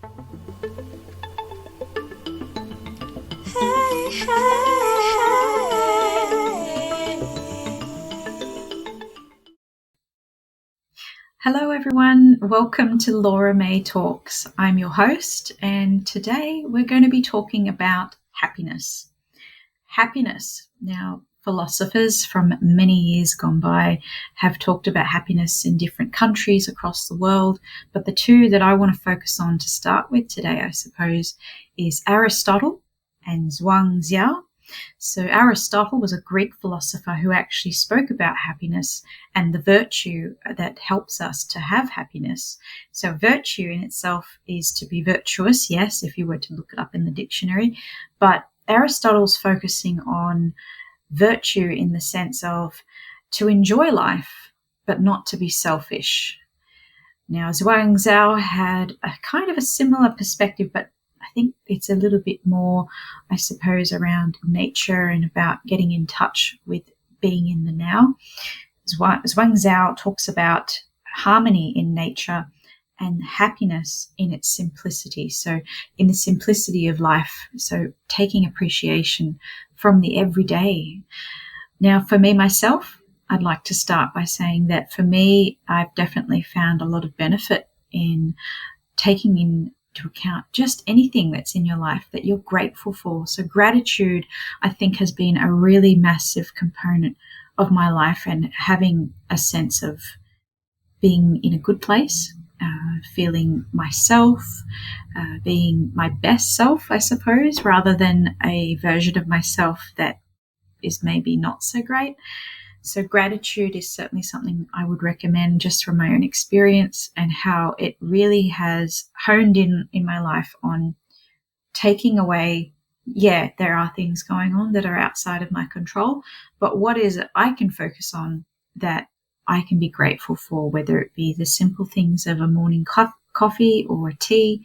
Hello everyone, welcome to Laura May Talks. I'm your host, and today we're going to be talking about happiness. Happiness. Now, philosophers from many years gone by have talked about happiness in different countries across the world, but the two that I want to focus on to start with today, I suppose, is Aristotle and Zhuangzi. So Aristotle was a Greek philosopher who actually spoke about happiness and the virtue that helps us to have happiness. So virtue in itself is to be virtuous, yes, if you were to look it up in the dictionary, but Aristotle's focusing on virtue in the sense of to enjoy life, but not to be selfish. Now, Zhuangzi had a kind of a similar perspective, but I think it's a little bit more, I suppose, around nature and about getting in touch with being in the now. Zhuangzi talks about harmony in nature and happiness in its simplicity. So in the simplicity of life, so taking appreciation from the everyday. Now, for me, myself, I'd like to start by saying that for me, I've definitely found a lot of benefit in taking into account just anything that's in your life that you're grateful for. So gratitude, I think, has been a really massive component of my life, and having a sense of being in a good place, feeling myself, being my best self, I suppose, rather than a version of myself that is maybe not so great. So gratitude is certainly something I would recommend just from my own experience, and how it really has honed in my life on taking away, yeah, there are things going on that are outside of my control, but what is it I can focus on that I can be grateful for, whether it be the simple things of a morning coffee or a tea,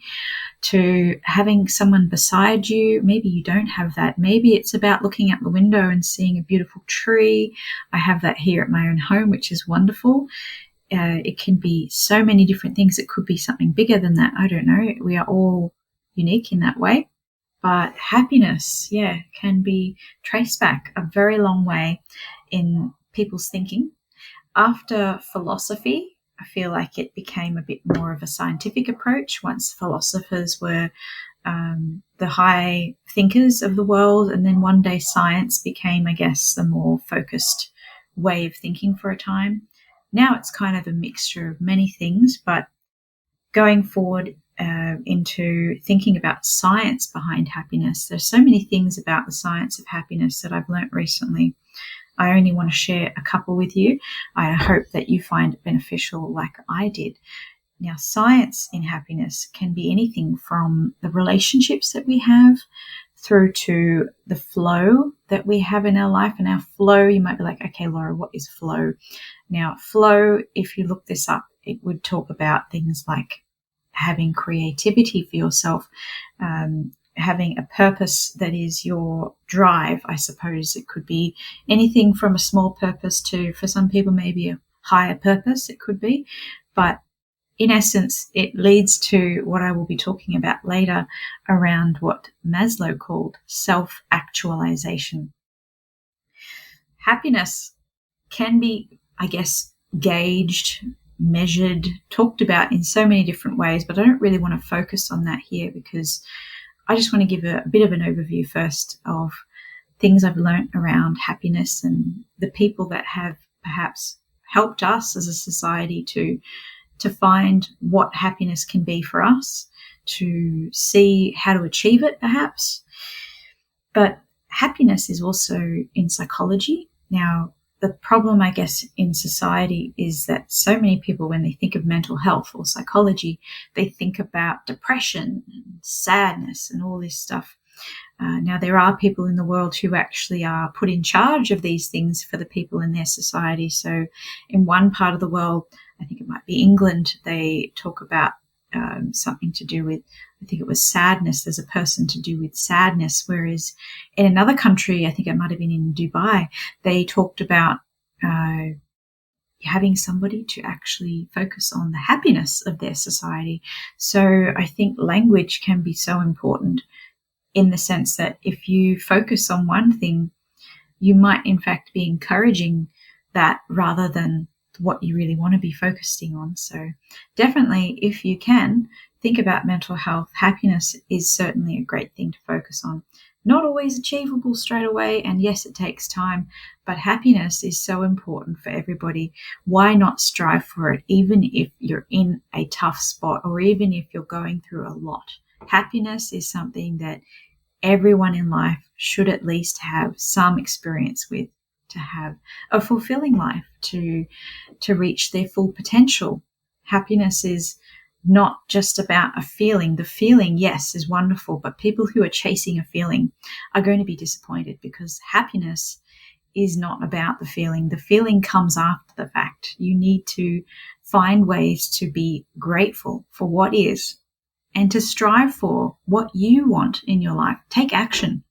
to having someone beside you. Maybe you don't have that. Maybe it's about looking out the window and seeing a beautiful tree. I have that here at my own home, which is wonderful. It can be so many different things. It could be something bigger than that. I don't know. We are all unique in that way. But happiness, yeah, can be traced back a very long way in people's thinking. After philosophy, I feel like it became a bit more of a scientific approach once philosophers were the high thinkers of the world, and then one day science became, I guess, the more focused way of thinking for a time. Now it's kind of a mixture of many things, but going forward into thinking about science behind happiness, there's so many things about the science of happiness that I've learnt recently. I only want to share a couple with you. I hope that you find it beneficial like I did. Now, science in happiness can be anything from the relationships that we have through to the flow that we have in our life. And our flow, you might be like, okay, Laura, what is flow? Now, flow, if you look this up, it would talk about things like having creativity for yourself, having a purpose that is your drive. I suppose it could be anything from a small purpose to, for some people, maybe a higher purpose it could be. But in essence, it leads to what I will be talking about later around what Maslow called self-actualization. Happiness can be, I guess, gauged, measured, talked about in so many different ways, but I don't really want to focus on that here, because I just want to give a bit of an overview first of things I've learnt around happiness and the people that have perhaps helped us as a society to find what happiness can be for us, to see how to achieve it perhaps. But happiness is also in psychology. Now, the problem, I guess, in society is that so many people, when they think of mental health or psychology, they think about depression and sadness and all this stuff. Now, there are people in the world who actually are put in charge of these things for the people in their society. So in one part of the world, I think it might be England, they talk about something to do with, I think it was sadness. There's a person to do with sadness. Whereas in another country, I think it might have been in Dubai, they talked about having somebody to actually focus on the happiness of their society. So I think language can be so important in the sense that if you focus on one thing, you might in fact be encouraging that rather than what you really want to be focusing on. So definitely, if you can, think about mental health. Happiness is certainly a great thing to focus on. Not always achievable straight away, and yes, it takes time, but happiness is so important for everybody. Why not strive for it, even if you're in a tough spot or even if you're going through a lot? Happiness is something that everyone in life should at least have some experience with, to have a fulfilling life, to reach their full potential. Happiness is not just about a feeling. The feeling, yes, is wonderful, but people who are chasing a feeling are going to be disappointed, because happiness is not about the feeling. The feeling comes after the fact. You need to find ways to be grateful for what is and to strive for what you want in your life. Take action.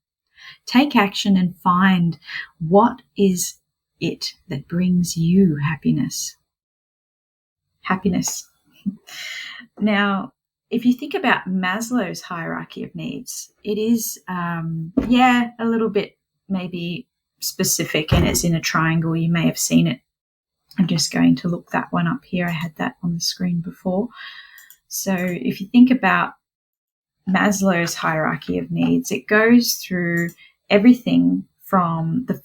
Take action and find what is it that brings you happiness. Happiness. Now, if you think about Maslow's hierarchy of needs, it is, a little bit maybe specific, and it's in a triangle. You may have seen it. I'm just going to look that one up here. I had that on the screen before. So if you think about Maslow's hierarchy of needs, it goes through everything from the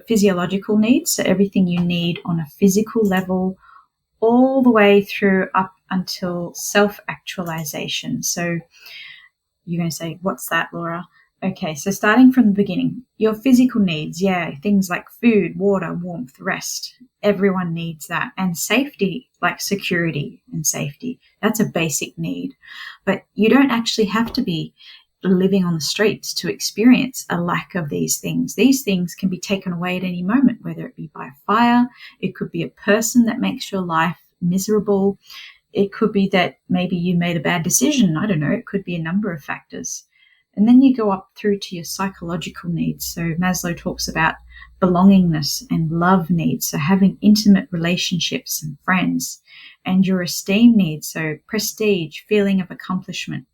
physiological needs, so everything you need on a physical level, all the way through up until self-actualization. So you're going to say, what's that, Laura? Okay, so starting from the beginning, your physical needs, things like food, water, warmth, rest. Everyone needs that. And safety, like security and safety. That's a basic need. But you don't actually have to be living on the streets to experience a lack of these things. These things can be taken away at any moment, whether it be by fire, it could be a person that makes your life miserable, it could be that maybe you made a bad decision. I don't know, it could be a number of factors. And then you go up through to your psychological needs. So Maslow talks about belongingness and love needs, so having intimate relationships and friends, and your esteem needs, so prestige, feeling of accomplishment.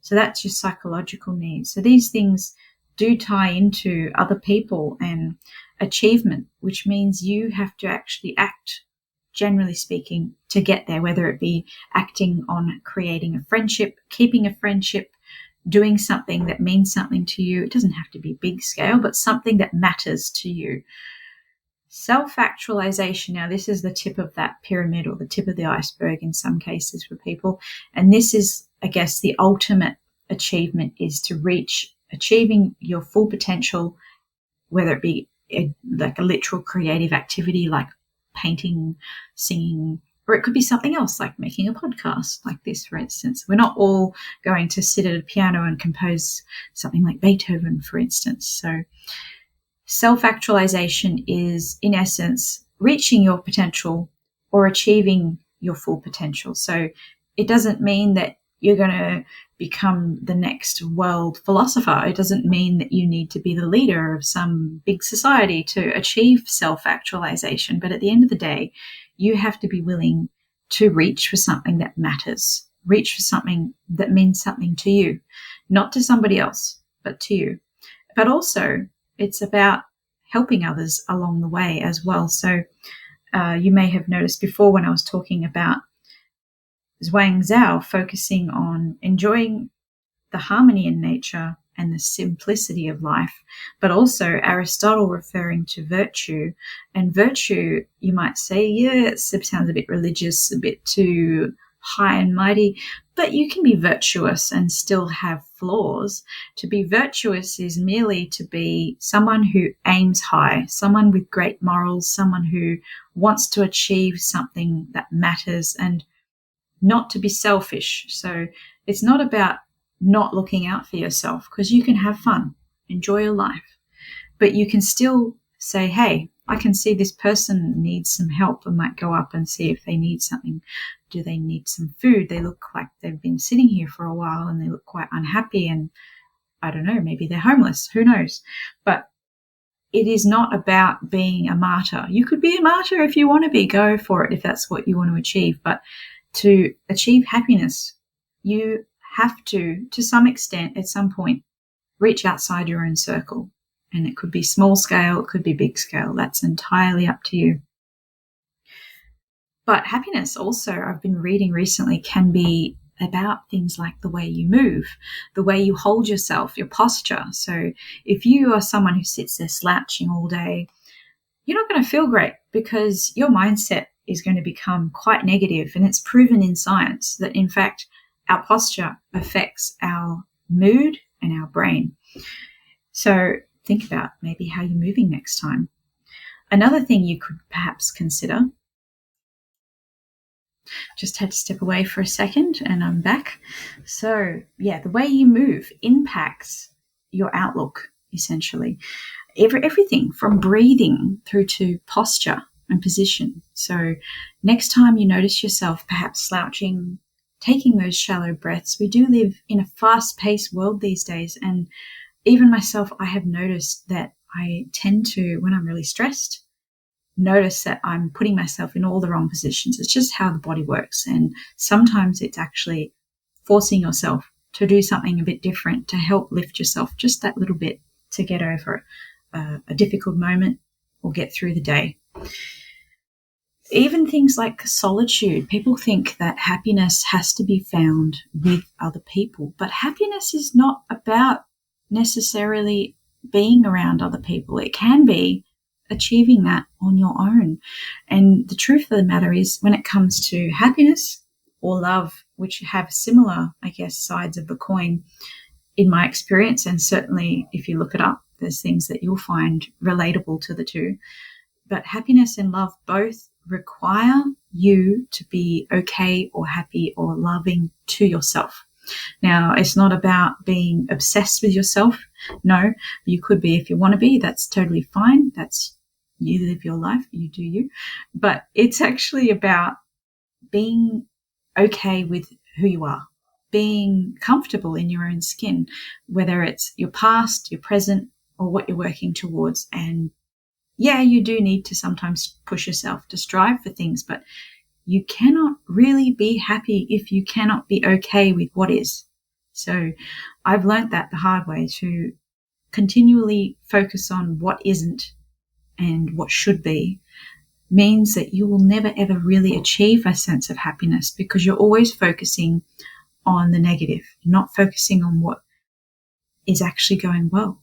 So that's your psychological needs. So these things do tie into other people and achievement, which means you have to actually act, generally speaking, to get there, whether it be acting on creating a friendship, keeping a friendship, doing something that means something to you. It doesn't have to be big scale, but something that matters to you. Self-actualization. Now, this is the tip of that pyramid, or the tip of the iceberg in some cases for people. And this is, I guess, the ultimate achievement, is to reach achieving your full potential, whether it be like a literal creative activity like painting, singing, or it could be something else like making a podcast like this, for instance. We're not all going to sit at a piano and compose something like Beethoven, for instance. So self-actualization is, in essence, reaching your potential or achieving your full potential. So it doesn't mean that you're going to become the next world philosopher. It doesn't mean that you need to be the leader of some big society to achieve self-actualization. But at the end of the day, you have to be willing to reach for something that matters, reach for something that means something to you, not to somebody else, but to you. But also, it's about helping others along the way as well. So you may have noticed before when I was talking about Zhuang Zhao focusing on enjoying the harmony in nature and the simplicity of life, but also Aristotle referring to virtue. And virtue, you might say, it sounds a bit religious, a bit too high and mighty, but you can be virtuous and still have flaws. To be virtuous is merely to be someone who aims high, someone with great morals, someone who wants to achieve something that matters, and not to be selfish. So it's not about not looking out for yourself, because you can have fun, enjoy your life, but you can still say, hey, I can see this person needs some help. I might go up and see if they need something. Do they need some food? They look like they've been sitting here for a while and they look quite unhappy, and I don't know, maybe they're homeless. Who knows? But it is not about being a martyr. You could be a martyr if you want to be, go for it if that's what you want to achieve. But to achieve happiness, you have to some extent, at some point, reach outside your own circle. And it could be small scale, it could be big scale. That's entirely up to you. But happiness also, I've been reading recently, can be about things like the way you move, the way you hold yourself, your posture. So if you are someone who sits there slouching all day, you're not going to feel great because your mindset is going to become quite negative. And it's proven in science that, in fact, our posture affects our mood and our brain. So think about maybe how you're moving next time. Another thing you could perhaps consider, just had to step away for a second and I'm back. So yeah, the way you move impacts your outlook, essentially. Everything from breathing through to posture and position. So next time you notice yourself perhaps slouching, taking those shallow breaths. We do live in a fast-paced world these days, and even myself, I have noticed that I tend to, when I'm really stressed, notice that I'm putting myself in all the wrong positions. It's just how the body works. And sometimes it's actually forcing yourself to do something a bit different to help lift yourself just that little bit to get over a difficult moment or get through the day. Even things like solitude. People think that happiness has to be found with other people, but happiness is not about necessarily being around other people. It can be achieving that on your own. And the truth of the matter is, when it comes to happiness or love, which have similar, I guess, sides of the coin, in my experience, and certainly if you look it up, there's things that you'll find relatable to the two. But happiness and love both require you to be okay or happy or loving to yourself. Now, it's not about being obsessed with yourself. No, you could be if you want to be. That's totally fine. That's, you live your life, you do you. But it's actually about being okay with who you are, being comfortable in your own skin, whether it's your past, your present, or what you're working towards. And yeah, you do need to sometimes push yourself to strive for things, but you cannot really be happy if you cannot be okay with what is. So I've learnt that the hard way, to continually focus on what isn't and what should be means that you will never ever really achieve a sense of happiness, because you're always focusing on the negative, not focusing on what is actually going well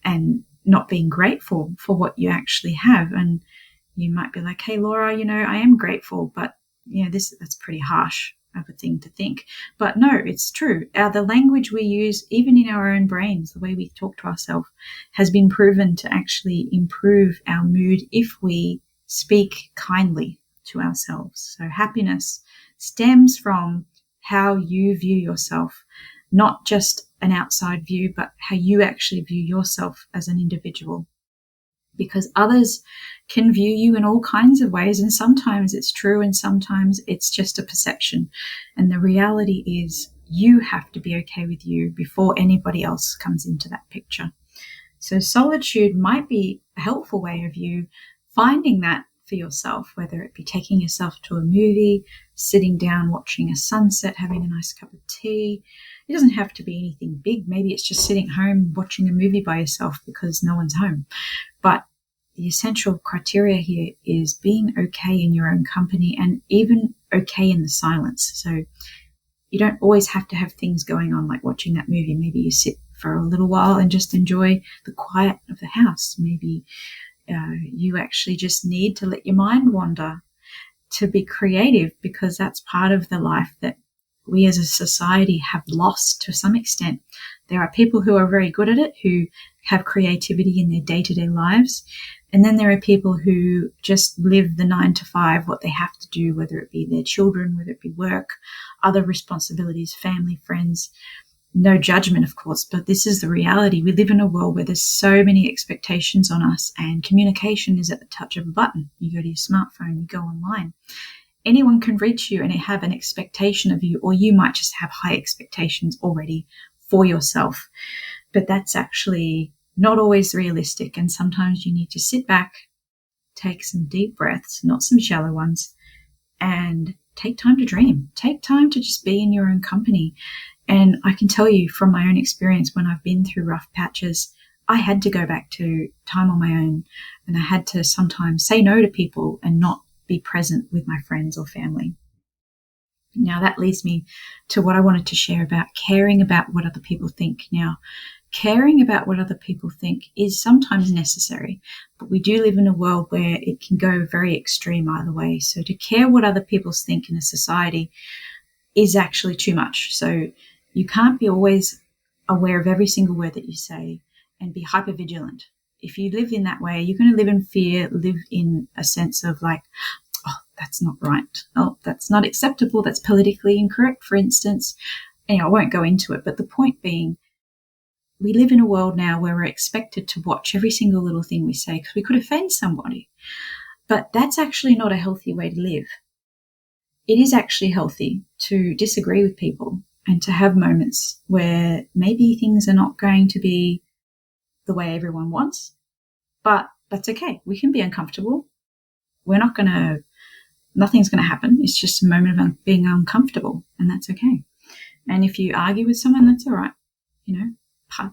and not being grateful for what you actually have. And you might be like, hey, Laura, I am grateful, but that's pretty harsh of a thing to think. But no, it's true. The language we use, even in our own brains, the way we talk to ourselves, has been proven to actually improve our mood if we speak kindly to ourselves. So happiness stems from how you view yourself, not just an outside view, but how you actually view yourself as an individual. Because others can view you in all kinds of ways, and sometimes it's true and sometimes it's just a perception. And the reality is, you have to be okay with you before anybody else comes into that picture. So solitude might be a helpful way of you finding that for yourself, whether it be taking yourself to a movie, sitting down, watching a sunset, having a nice cup of tea. It doesn't have to be anything big. Maybe it's just sitting home watching a movie by yourself because no one's home. But the essential criteria here is being okay in your own company, and even okay in the silence. So you don't always have to have things going on like watching that movie. Maybe you sit for a little while and just enjoy the quiet of the house. Maybe you actually just need to let your mind wander, to be creative, because that's part of the life that we as a society have lost to some extent. There are people who are very good at it, who have creativity in their day-to-day lives. And then there are people who just live the 9 to 5, what they have to do, whether it be their children, whether it be work, other responsibilities, family, friends. No judgment, of course, but this is the reality. We live in a world where there's so many expectations on us, and communication is at the touch of a button. You go to your smartphone, you go online. Anyone can reach you and have an expectation of you, or you might just have high expectations already for yourself. But that's actually not always realistic. And sometimes you need to sit back, take some deep breaths, not some shallow ones, and take time to dream. Take time to just be in your own company. And I can tell you from my own experience, when I've been through rough patches, I had to go back to time on my own, and I had to sometimes say no to people and not be present with my friends or family. Now that leads me to what I wanted to share about caring about what other people think. Now, caring about what other people think is sometimes necessary, but we do live in a world where it can go very extreme either way. So to care what other people think in a society is actually too much. So you can't be always aware of every single word that you say and be hypervigilant. If you live in that way, you're going to live in fear, live in a sense of like, oh, that's not right. Oh, that's not acceptable. That's politically incorrect, for instance. And I won't go into it, but the point being, we live in a world now where we're expected to watch every single little thing we say because we could offend somebody. But that's actually not a healthy way to live. It is actually healthy to disagree with people and to have moments where maybe things are not going to be the way everyone wants, but that's okay. We can be uncomfortable. Nothing's going to happen. It's just a moment of being uncomfortable, and that's okay. And if you argue with someone, that's all right.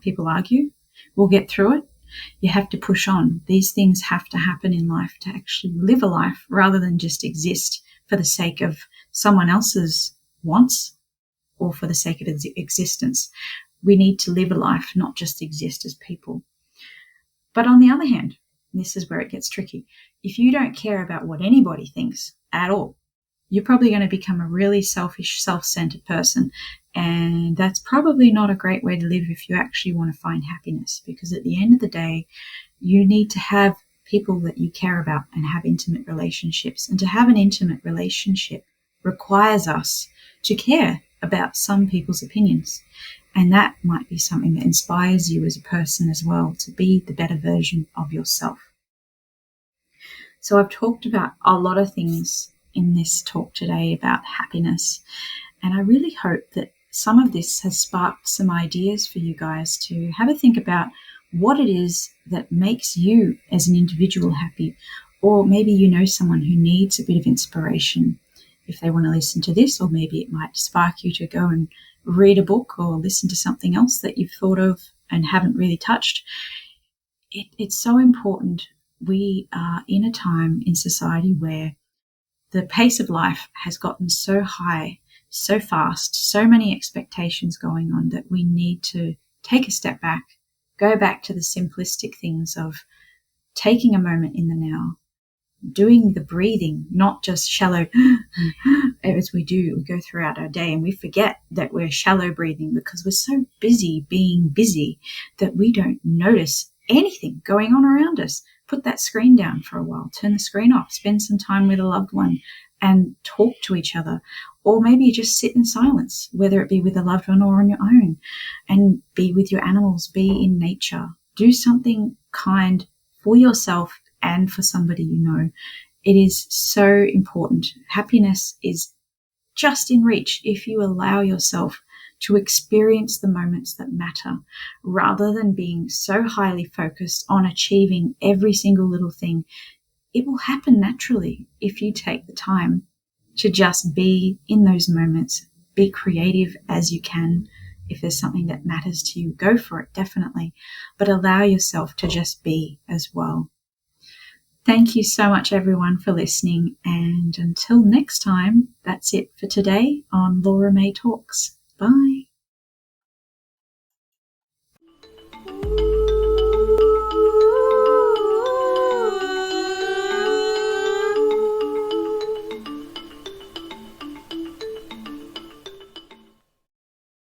People argue. We'll get through it. You have to push on. These things have to happen in life to actually live a life rather than just exist for the sake of someone else's wants or for the sake of existence. We need to live a life, not just exist as people. But on the other hand, this is where it gets tricky. If you don't care about what anybody thinks at all, you're probably going to become a really selfish, self-centered person. And that's probably not a great way to live if you actually want to find happiness, because at the end of the day, you need to have people that you care about and have intimate relationships. And to have an intimate relationship requires us to care about some people's opinions. And that might be something that inspires you as a person as well to be the better version of yourself. So I've talked about a lot of things in this talk today about happiness. And I really hope that some of this has sparked some ideas for you guys to have a think about what it is that makes you as an individual happy. Or maybe you know someone who needs a bit of inspiration if they want to listen to this, or maybe it might spark you to go and read a book or listen to something else that you've thought of and haven't really touched. It's so important. We are in a time in society where the pace of life has gotten so high, so fast, so many expectations going on that we need to take a step back, go back to the simplistic things of taking a moment in the now, doing the breathing, not just shallow as we go throughout our day, and we forget that we're shallow breathing because we're so busy being busy that we don't notice anything going on around us. Put that screen down for a while, turn the screen off, spend some time with a loved one and talk to each other. Or maybe just sit in silence, whether it be with a loved one or on your own, and be with your animals, be in nature. Do something kind for yourself and for somebody you know. It is so important. Happiness is just in reach if you allow yourself to experience the moments that matter, rather than being so highly focused on achieving every single little thing. It will happen naturally if you take the time to just be in those moments, be creative as you can. If there's something that matters to you, go for it, definitely, but allow yourself to just be as well. Thank you so much, everyone, for listening. And until next time, that's it for today on Laura May Talks. Bye.